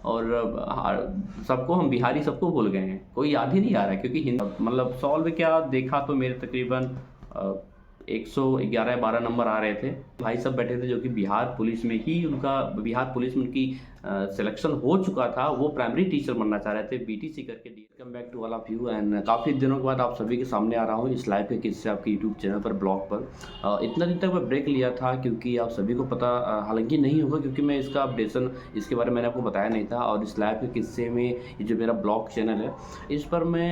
और सबको हम बिहारी सबको भूल गए हैं, कोई याद ही नहीं आ रहा है क्योंकि मतलब सॉल्व क्या देखा तो मेरे तकरीबन 111-12 नंबर आ रहे थे। भाई सब बैठे थे जो कि बिहार पुलिस में उनकी सिलेक्शन हो चुका था, वो प्राइमरी टीचर बनना चाह रहे थे बीटीसी करके। Welcome back to all of you and काफ़ी दिनों के बाद आप सभी के सामने आ रहा हूँ इस लाइव के किस्से आपके यूट्यूब चैनल पर, ब्लॉग पर। इतना दिन तक मैं ब्रेक लिया था क्योंकि आप सभी को पता हालांकि नहीं होगा क्योंकि मैं इसका अपडेशन इसके बारे में मैंने आपको बताया नहीं था। और इस लाइव के किस्से में ये जो मेरा ब्लॉग चैनल है इस पर मैं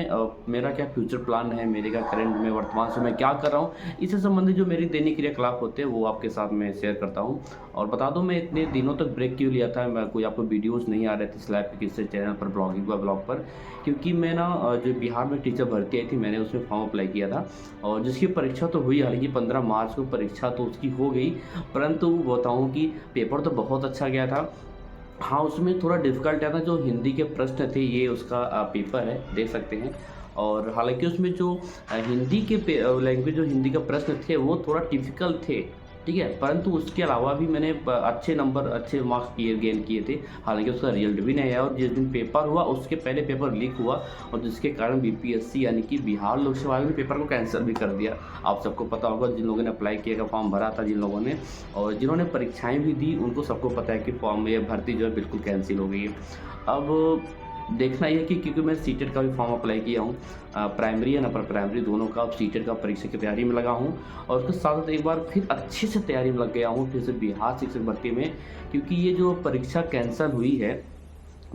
मेरा क्या फ्यूचर प्लान है, मेरे क्या करंट में वर्तमान समय क्या कर रहा हूँ, इससे संबंधित जो मेरी दैनिक क्रियाकलाप होते हैं वो आपके साथ मैं शेयर करता हूँ। और बता दूँ मैं इतने दिनों तक ब्रेक क्यों लिया था, मैं कोई आपको वीडियोस नहीं आ रहे थे इस लाइव के किस्से चैनल पर, ब्लॉग पर, क्योंकि मैं ना जो बिहार में टीचर भर्ती आई थी मैंने उसमें फॉर्म अप्लाई किया था और जिसकी परीक्षा तो हुई, हालांकि 15 मार्च को परीक्षा तो उसकी हो गई, परंतु बताऊँ कि पेपर तो बहुत अच्छा गया था। हाँ, उसमें थोड़ा डिफ़िकल्ट है ना, जो हिंदी के प्रश्न थे ये उसका पेपर है, देख सकते हैं। और हालाँकि उसमें जो हिंदी के लैंग्वेज जो हिंदी का प्रश्न थे वो थोड़ा टिपिकल थे, ठीक है? परंतु उसके अलावा भी मैंने अच्छे नंबर, अच्छे मार्क्स गेन किए थे। हालाँकि उसका रिज़ल्ट भी नहीं आया और जिस दिन पेपर हुआ उसके पहले पेपर लीक हुआ और जिसके कारण बीपीएससी यानी कि बिहार लोक सेवा आयोग ने पेपर को कैंसल भी कर दिया। आप सबको पता होगा, जिन लोगों ने अप्लाई किया का फॉर्म भरा था जिन लोगों ने, और जिन्होंने परीक्षाएँ भी दी उनको सबको पता है कि फॉर्म ये भर्ती जो है बिल्कुल कैंसिल हो गई है। अब देखना ये है कि क्योंकि मैं सीटेट का भी फॉर्म अप्लाई किया हूँ, प्राइमरी एंड अपर प्राइमरी दोनों का, अब सीटेट का परीक्षा की तैयारी में लगा हूँ और उसके साथ-साथ एक बार फिर अच्छे से तैयारी में लग गया हूँ फिर से बिहार शिक्षक भर्ती में, क्योंकि ये जो परीक्षा कैंसल हुई है,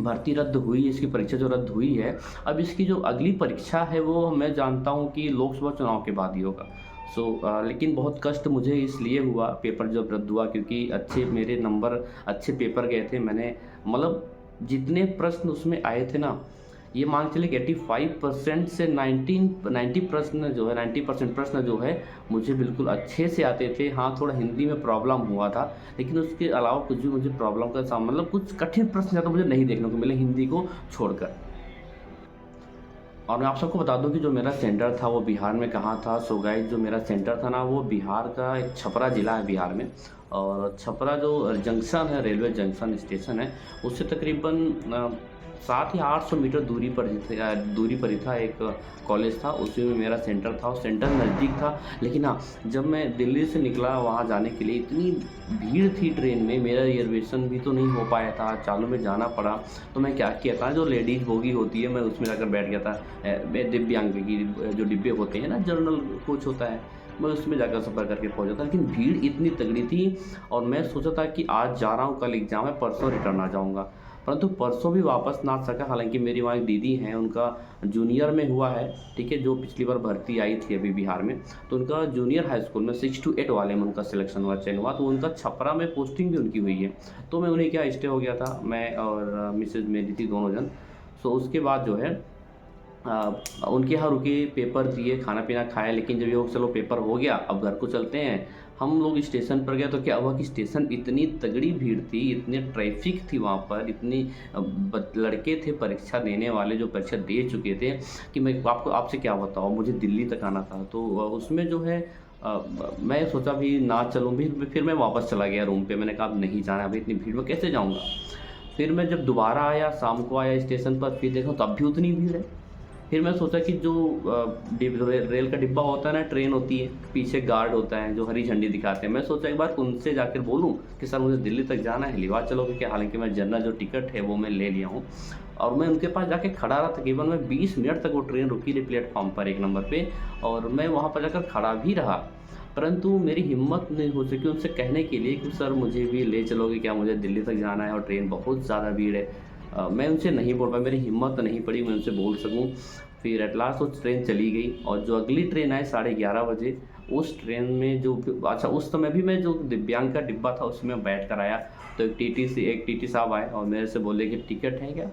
भर्ती रद्द हुई है, इसकी परीक्षा जो रद्द हुई है, अब इसकी जो अगली परीक्षा है वो मैं जानता हूँ कि लोकसभा चुनाव के बाद ही होगा। लेकिन बहुत कष्ट मुझे इसलिए हुआ पेपर जब रद्द हुआ क्योंकि अच्छे मेरे नंबर, अच्छे पेपर गए थे। मैंने मतलब जितने प्रश्न उसमें आए थे ना, ये मान के चलिए कि 85% से 90 प्रश्न जो है, 90% प्रश्न जो है मुझे बिल्कुल अच्छे से आते थे। हाँ, थोड़ा हिंदी में प्रॉब्लम हुआ था, लेकिन उसके अलावा कुछ भी मुझे प्रॉब्लम का सामना, मतलब कुछ कठिन प्रश्न ज़्यादा मुझे नहीं देखने को मिले हिंदी को छोड़कर। और मैं आप सबको बता दूं कि जो मेरा सेंटर था वो बिहार में कहाँ था। सो गाइस, जो मेरा सेंटर था ना वो बिहार का एक छपरा ज़िला है बिहार में, और छपरा जो जंक्शन है, रेलवे जंक्शन स्टेशन है, उससे तकरीबन 7 या 800 मीटर दूरी पर ही था एक कॉलेज था, उसी में मेरा सेंटर था और सेंटर नज़दीक था। लेकिन हाँ, जब मैं दिल्ली से निकला वहाँ जाने के लिए इतनी भीड़ थी ट्रेन में, मेरा रिजर्वेशन भी तो नहीं हो पाया था, चालू में जाना पड़ा। तो मैं क्या किया था, जो लेडीज़ बोगी होती है मैं उसमें जाकर बैठ गया था। मैं दिव्यांग की जो डिब्बे होते हैं ना, जनरल कोच होता है, मैं उसमें जाकर सफ़र करके पहुँचा था। लेकिन भीड़ इतनी तगड़ी थी और मैं सोचा था कि आज जा रहा हूँ, कल एग्ज़ाम है, परसों रिटर्न आ जाऊँगा, परंतु परसों भी वापस ना आ सका। हालाँकि मेरी वहाँ एक दीदी हैं, उनका जूनियर में हुआ है, ठीक है, जो पिछली बार भर्ती आई थी अभी बिहार में, तो उनका जूनियर हाई स्कूल में 6 to 8 वाले में उनका सिलेक्शन हुआ, चयन हुआ, तो उनका छपरा में पोस्टिंग भी उनकी हुई है। तो मैं उन्हें क्या स्टे हो गया था, मैं और मिसेज़ मेरी थी दोनों जन। सो उसके बाद जो है उनके यहाँ रुके, पेपर दिए, खाना-पीना खाया, लेकिन जब ये हो चलो पेपर हो गया, अब घर को चलते हैं, हम लोग स्टेशन पर गए तो क्या हुआ कि स्टेशन इतनी तगड़ी भीड़ थी, इतने ट्रैफ़िक थी वहाँ पर, इतनी लड़के थे परीक्षा देने वाले जो परीक्षा दे चुके थे कि मैं आपसे क्या बताऊँ, मुझे दिल्ली तक आना था। तो उसमें जो है मैं सोचा भी ना चलूँ भी, फिर मैं वापस चला गया रूम पे। मैंने कहा अब नहीं जाना है भाई, इतनी भीड़ में कैसे जाऊँगा। फिर मैं जब दोबारा आया, शाम को आया स्टेशन पर, फिर देखा तब भी उतनी भीड़ है। फिर मैं सोचा कि जो रेल का डिब्बा होता है ना, ट्रेन होती है, पीछे गार्ड होता है जो हरी झंडी दिखाते हैं, मैं सोचा एक बार उनसे जाकर बोलूं कि सर मुझे दिल्ली तक जाना है, लिवा चलोगे क्या। हालांकि मैं जनरल जो टिकट है वो मैं ले लिया हूँ और मैं उनके पास जाके खड़ा रहा, तकरीबन मैं 20 मिनट तक वो ट्रेन रुकी रही प्लेटफॉर्म पर 1 नंबर पे, और मैं वहाँ पर जाकर खड़ा भी रहा, परंतु मेरी हिम्मत नहीं हो सकी उनसे कहने के लिए कि सर मुझे भी ले चलोगे क्या, मुझे दिल्ली तक जाना है और ट्रेन बहुत ज़्यादा भीड़ है। मैं उनसे नहीं बोल पाया, मेरी हिम्मत नहीं पड़ी मैं उनसे बोल सकूं। फिर एट लास्ट वो ट्रेन चली गई और जो अगली ट्रेन आई 11:30 बजे, उस ट्रेन में जो, अच्छा उस समय भी मैं जो दिव्यांग का डिब्बा था उसमें बैठ कर आया, तो एक टीटी साहब आए और मेरे से बोले कि टिकट है क्या,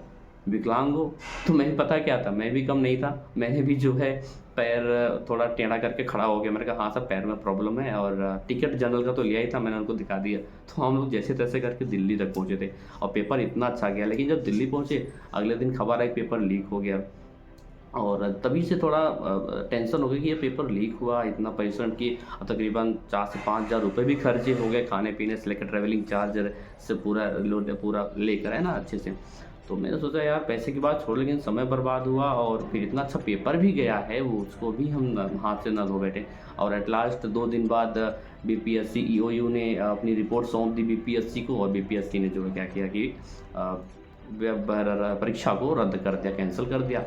विकलांग हो। तो मैं पता क्या था, मैं भी कम नहीं था, मैंने भी जो है पैर थोड़ा टेढ़ा करके खड़ा हो गया। मैंने कहा हाँ सर, पैर में प्रॉब्लम है, और टिकट जनरल का तो लिया ही था, मैंने उनको दिखा दिया। तो हम लोग जैसे तैसे करके दिल्ली तक पहुँचे थे और पेपर इतना अच्छा गया। लेकिन जब दिल्ली पहुँचे अगले दिन खबर आई पेपर लीक हो गया, और तभी से थोड़ा टेंशन हो गई कि ये पेपर लीक हुआ, इतना पैसा की तकरीबन 4 से 5 हज़ार रुपये भी खर्चे हो गए, खाने पीने से लेकर ट्रैवलिंग चार्ज से पूरा लोड पूरा लेकर है ना अच्छे से। तो मैंने सोचा यार पैसे की बात छोड़, लेकिन समय बर्बाद हुआ और फिर इतना अच्छा पेपर भी गया है, वो उसको भी हम हाथ से ना धो बैठे। और एट लास्ट 2 दिन बाद बीपीएससी ईओयू ने अपनी रिपोर्ट सौंप दी बीपीएससी को, और बीपीएससी ने जो है क्या किया कि परीक्षा को रद्द कर दिया, कैंसिल कर दिया।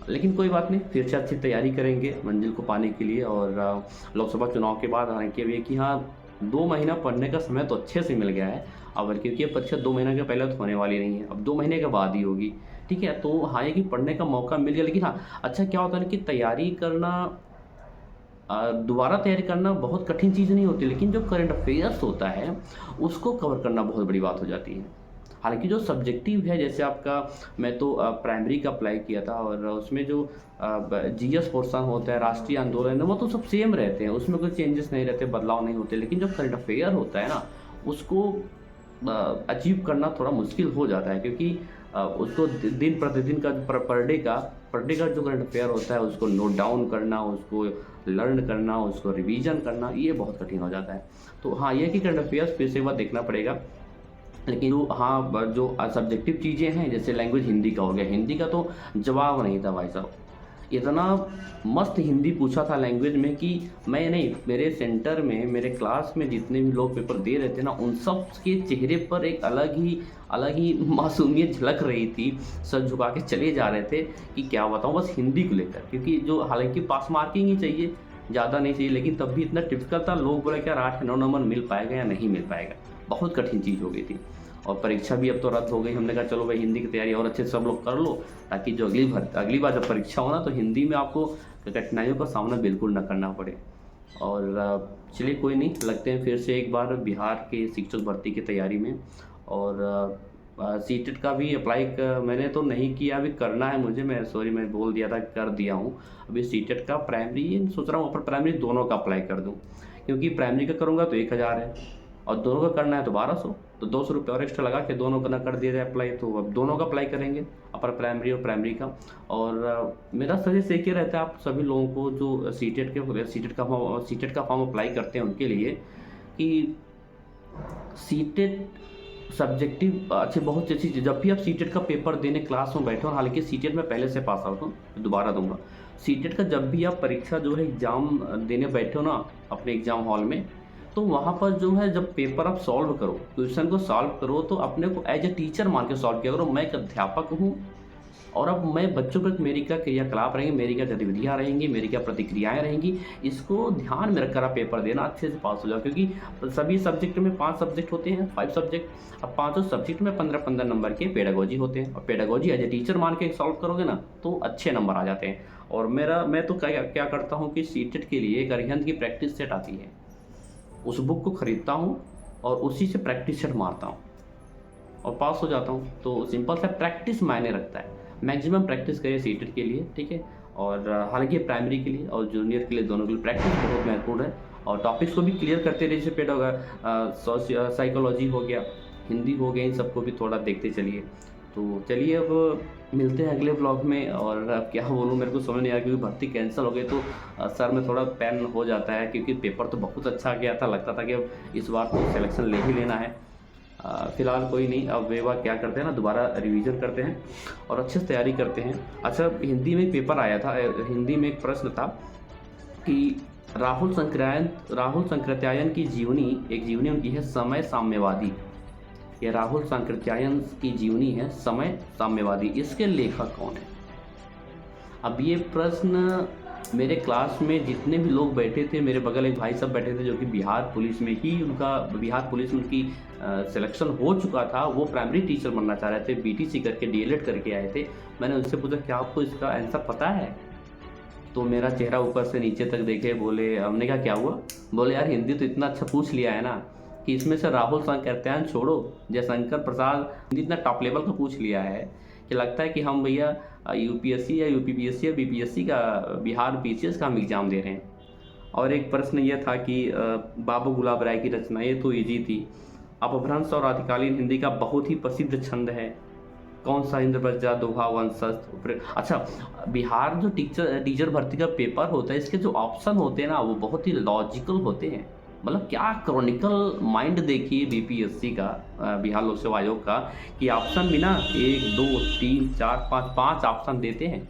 लेकिन कोई बात नहीं, फिर से अच्छी तैयारी करेंगे मंजिल को पाने के लिए। और लोकसभा चुनाव के बाद हालांकि अब ये कि हाँ 2 महीना पढ़ने का समय तो अच्छे से मिल गया है, अब क्योंकि ये परीक्षा 2 महीने के पहले तो होने वाली नहीं है, अब 2 महीने के बाद ही होगी। ठीक है, तो हाँ ये कि पढ़ने का मौका मिल गया। लेकिन हाँ अच्छा क्या होता है ना कि तैयारी करना, दोबारा तैयारी करना बहुत कठिन चीज़ नहीं होती, लेकिन जो करंट अफेयर्स होता है उसको कवर करना बहुत बड़ी बात हो जाती है। हालांकि जो सब्जेक्टिव है, जैसे आपका, मैं तो प्राइमरी का अप्लाई किया था, और उसमें जो जीएस पोर्शन होता है, राष्ट्रीय आंदोलन है, वो तो सब सेम रहते हैं, उसमें कोई चेंजेस नहीं रहते, बदलाव नहीं होते। लेकिन जो करंट अफेयर होता है ना, उसको अचीव करना थोड़ा मुश्किल हो जाता है, क्योंकि उसको दिन प्रतिदिन का पर डे का जो करंट अफेयर होता है उसको नोट डाउन करना, उसको लर्न करना, उसको रिवीजन करना, ये बहुत कठिन हो जाता है। तो हाँ ये कि करंट अफेयर्स फिर से एक बार देखना पड़ेगा। लेकिन जो हाँ जो सब्जेक्टिव चीज़ें हैं, जैसे लैंग्वेज हिंदी का हो गया, हिंदी का तो जवाब नहीं था भाई साहब। इतना मस्त हिंदी पूछा था लैंग्वेज में कि मैं नहीं, मेरे सेंटर में, मेरे क्लास में जितने भी लोग पेपर दे रहे थे ना, उन सब के चेहरे पर एक अलग ही मासूमियत झलक रही थी, सर झुका के चले जा रहे थे कि क्या बताऊँ, बस हिंदी को लेकर। क्योंकि जो हालांकि पास मार्किंग ही चाहिए, ज़्यादा नहीं चाहिए, लेकिन तब भी इतना डिफिकल्ट था, लोग बोले क्या 8-9 नंबर मिल पाएगा या नहीं मिल पाएगा, बहुत कठिन चीज़ हो गई थी। और परीक्षा भी अब तो रद्द हो गई, हमने कहा चलो भाई हिंदी की तैयारी और अच्छे से सब लोग कर लो, ताकि जो अगली बार जब परीक्षा हो ना, तो हिंदी में आपको कठिनाइयों का सामना बिल्कुल ना करना पड़े। और चलिए कोई नहीं, लगते हैं फिर से एक बार बिहार के शिक्षक भर्ती की तैयारी में। और सीटेट का भी अप्लाई मैंने तो नहीं किया, अभी करना है मुझे, मैं बोल दिया था, कर दिया हूँ। अभी सीटेट का प्राइमरी सोच रहा हूँ, अपर प्राइमरी दोनों का अप्लाई कर दूँ, क्योंकि प्राइमरी का करूँगा तो 1000 है, और दोनों का करना है तो 1200, तो 200 रुपये और एक्स्ट्रा लगा के दोनों का ना कर दिया जाए अप्लाई। तो अब दोनों का अप्लाई करेंगे, अपर प्राइमरी और प्राइमरी का। और मेरा सजेस्ट एक ही रहता है आप सभी लोगों को जो सीटेट का फॉर्म अप्लाई करते हैं उनके लिए, कि सीटेट सब्जेक्टिव अच्छे बहुत अच्छी चीज़। जब भी आप सीटेट का पेपर देने क्लास में बैठे हो, हालांकि सीटेट में पहले से पास आउट हूँ, दोबारा दूंगा। सीटेट का जब भी आप परीक्षा जो है एग्ज़ाम देने बैठे हो ना अपने एग्ज़ाम हॉल में, तो वहाँ पर जो है जब पेपर आप सॉल्व करो, क्वेश्चन को सॉल्व करो, तो अपने को एज ए टीचर मान के सॉल्व किया करो। मैं एक अध्यापक हूँ, और अब मैं बच्चों पर मेरी क्या क्रियाकलाप रहेंगे, मेरी क्या गतिविधियाँ रहेंगी, मेरी क्या प्रतिक्रियाएं रहेंगी, इसको ध्यान में रखकर आप पेपर देना, अच्छे से पास हो जाओ। क्योंकि सभी सब्जेक्ट में 5 सब्जेक्ट होते हैं, 5 सब्जेक्ट। अब 5 सब्जेक्ट में 15-15 नंबर के पेडागोजी होते हैं, और पेडागोजी एज ए टीचर मान के सॉल्व करोगे ना, तो अच्छे नंबर आ जाते हैं। और मैं तो क्या करता हूँ कि सीटेट के लिए एक अरिहंत की प्रैक्टिस सेट आती है, उस बुक को खरीदता हूँ और उसी से प्रैक्टिस सेट मारता हूँ और पास हो जाता हूँ। तो सिंपल सा प्रैक्टिस मायने रखता है, मैक्सिमम प्रैक्टिस करिए सीटेट के लिए, ठीक है। और हालांकि प्राइमरी के लिए और जूनियर के लिए, दोनों के लिए प्रैक्टिस बहुत महत्वपूर्ण है। और टॉपिक्स को भी क्लियर करते रहिए, जैसे साइकोलॉजी हो गया, हिंदी हो गया, इन सबको भी थोड़ा देखते चलिए। तो चलिए अब मिलते हैं अगले ब्लॉग में। और अब क्या बोलूँ, मेरे को समझ नहीं आया, क्योंकि भर्ती कैंसिल हो गई तो सर में थोड़ा पेन हो जाता है, क्योंकि पेपर तो बहुत अच्छा गया था, लगता था कि अब इस बार तो सिलेक्शन ले ही लेना है। फिलहाल कोई नहीं, अब वे बार क्या करते हैं ना, दोबारा रिवीजन करते हैं और अच्छे से तैयारी करते हैं। अच्छा, हिंदी में पेपर आया था, हिंदी में एक प्रश्न था कि राहुल सांकृत्यायन की जीवनी उनकी है समय साम्यवादी। ये राहुल सांकृत्यायन की जीवनी है समय साम्यवादी, इसके लेखक कौन है? अब ये प्रश्न मेरे क्लास में जितने भी लोग बैठे थे, मेरे बगल एक भाई साहब बैठे थे जो कि बिहार पुलिस में उनकी सिलेक्शन हो चुका था, वो प्राइमरी टीचर बनना चाह रहे थे, बीटीसी करके डीएलएड करके आए थे। मैंने उनसे पूछा क्या आपको इसका आंसर पता है? तो मेरा चेहरा ऊपर से नीचे तक देखे, बोले, हमने कहा क्या हुआ? बोले यार हिंदी तो इतना अच्छा पूछ लिया है ना, कि इसमें से राहुल सांकृत्यायन छोड़ो, जयशंकर प्रसाद हिंदी इतना टॉप लेवल का पूछ लिया है कि लगता है कि हम भैया यूपीएससी या यूपीपीएससी या बीपीएससी का, बिहार बीसीएस का हम एग्ज़ाम दे रहे हैं। और एक प्रश्न ये था कि बाबू गुलाब राय की रचना, ये तो ईजी थी। अपभ्रंश और आदिकालीन हिंदी का बहुत ही प्रसिद्ध छंद है, कौन सा? इंद्रप्रस्थ दोहा वंशस्थ। अच्छा, बिहार जो टीचर भर्ती का पेपर होता है, इसके जो ऑप्शन होते हैं ना, वो बहुत ही लॉजिकल होते हैं, मतलब क्या क्रॉनिकल माइंड देखिए बीपीएससी का, बिहार लोक सेवा आयोग का, कि ऑप्शन भी ना 1 2 3 4 5 5 ऑप्शन देते हैं।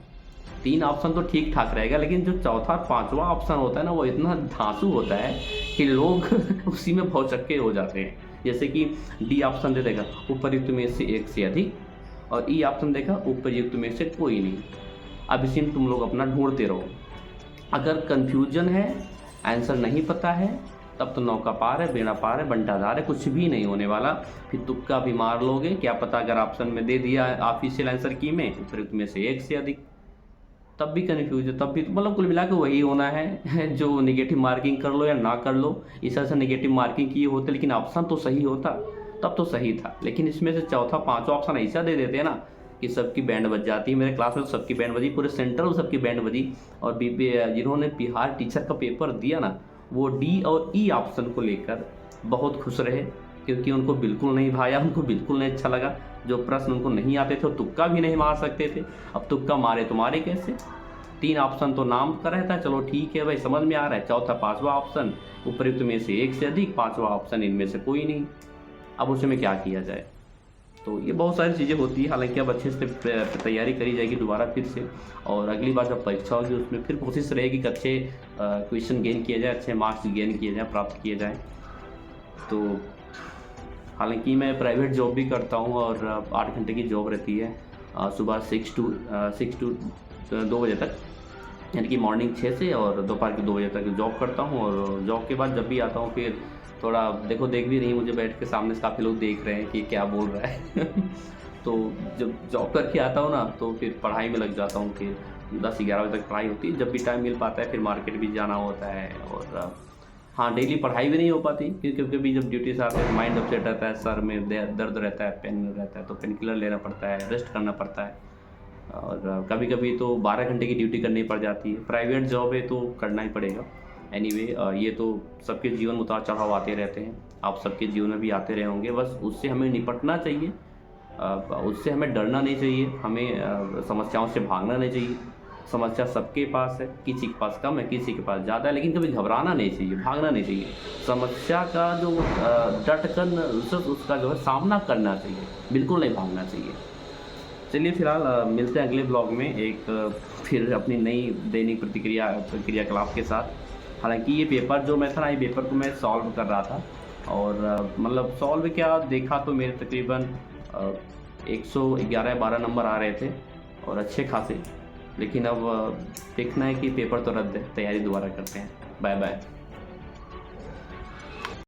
3 ऑप्शन तो ठीक ठाक रहेगा, लेकिन जो चौथा और पांचवा ऑप्शन होता है ना, वो इतना धांसू होता है कि लोग उसी में भौचक्के हो जाते हैं। जैसे कि डी ऑप्शन दे देगा उपरयुक्त में से एक से अधिक, और ई ऑप्शन देगा उपरयुक्त में से कोई नहीं। अब इसी में तुम लोग अपना ढूंढते रहो। अगर कंफ्यूजन है, आंसर नहीं पता है, तब तो नौका पार है, बेड़ा पार है, बंटाधार है, कुछ भी नहीं होने वाला। फिर तुक्का भी मार लोगे, क्या पता अगर ऑप्शन में दे दिया ऑफिशियल आंसर की में उपयुक्त में से एक से अधिक, तब भी कन्फ्यूज है, तब भी मतलब कुल मिला के वही होना है जो नेगेटिव मार्किंग कर लो या ना कर लो। इस तरह से नेगेटिव मार्किंग किए होते, लेकिन ऑप्शन तो सही होता, तब तो सही था। लेकिन इसमें से चौथा पांचवा ऑप्शन ऐसा दे देते हैं ना कि सबकी बैंड बज जाती है। मेरे क्लास में तो सबकी बैंड बजी, पूरे सेंटर में सबकी बैंड बजी। और जिन्होंने बिहार टीचर का पेपर दिया ना, वो डी और ई ऑप्शन को लेकर बहुत खुश रहे, क्योंकि उनको बिल्कुल नहीं भाया, उनको बिल्कुल नहीं अच्छा लगा। जो प्रश्न उनको नहीं आते थे वो तुक्का भी नहीं मार सकते थे। अब तुक्का मारे तो मारे कैसे? 3 ऑप्शन तो नाम का रहता है, चलो ठीक है भाई, समझ में आ रहा है। चौथा पांचवा ऑप्शन उपयुक्त में से एक से अधिक, पांचवा ऑप्शन इनमें से कोई नहीं। अब उसमें क्या किया जाए? तो ये बहुत सारी चीज़ें होती है। हालांकि अब अच्छे से तैयारी करी जाएगी दोबारा फिर से, और अगली बार जब परीक्षा होगी उसमें फिर कोशिश रहेगी कि अच्छे क्वेश्चन गेन किए जाए, अच्छे मार्क्स गेन किए जाए, प्राप्त किए जाएँ। तो हालांकि मैं प्राइवेट जॉब भी करता हूँ, और 8 घंटे की जॉब रहती है, सुबह 6 टू 2 बजे तक, यानी कि मॉर्निंग 6 से और दोपहर के 2 बजे तक जॉब करता हूँ। और जॉब के बाद जब भी आता हूँ फिर थोड़ा देख भी रही मुझे, बैठ के सामने से काफ़ी लोग देख रहे हैं कि क्या बोल रहा है तो जब जॉब करके आता हूँ ना, तो फिर पढ़ाई में लग जाता हूँ। फिर 10-11 बजे तक पढ़ाई होती है, जब भी टाइम मिल पाता है। फिर मार्केट भी जाना होता है, और हाँ, डेली पढ़ाई भी नहीं हो पाती, क्योंकि कभी जब ड्यूटी से आते हैं माइंड अपसेट रहता है, सर में दर्द रहता है, पेन रहता है, तो पेन किलर लेना पड़ता है, रेस्ट करना पड़ता है। और कभी कभी तो 12 घंटे की ड्यूटी करनी पड़ जाती है। प्राइवेट जॉब है तो करना ही पड़ेगा। एनीवे, ये तो सबके जीवन में उतार चढ़ाव आते रहते हैं, आप सबके जीवन में भी आते रहे होंगे। बस उससे हमें निपटना चाहिए, उससे हमें डरना नहीं चाहिए, हमें समस्याओं से भागना नहीं चाहिए। समस्या सबके पास है, किसी के पास कम है, किसी के पास ज़्यादा है, लेकिन कभी घबराना नहीं चाहिए, भागना नहीं चाहिए। समस्या का जो डट कर उसका जो है सामना करना चाहिए, बिल्कुल नहीं भागना चाहिए। चलिए फिलहाल मिलते हैं अगले ब्लॉग में एक फिर अपनी नई दैनिक क्रियाकलाप के साथ। हालांकि ये पेपर जो मैं था ना, ये पेपर को मैं सॉल्व कर रहा था, और मतलब सॉल्व क्या देखा तो मेरे तकरीबन 111-12 नंबर आ रहे थे, और अच्छे खासे। लेकिन अब देखना है कि पेपर तो रद्द है, तैयारी दोबारा करते हैं। Bye bye.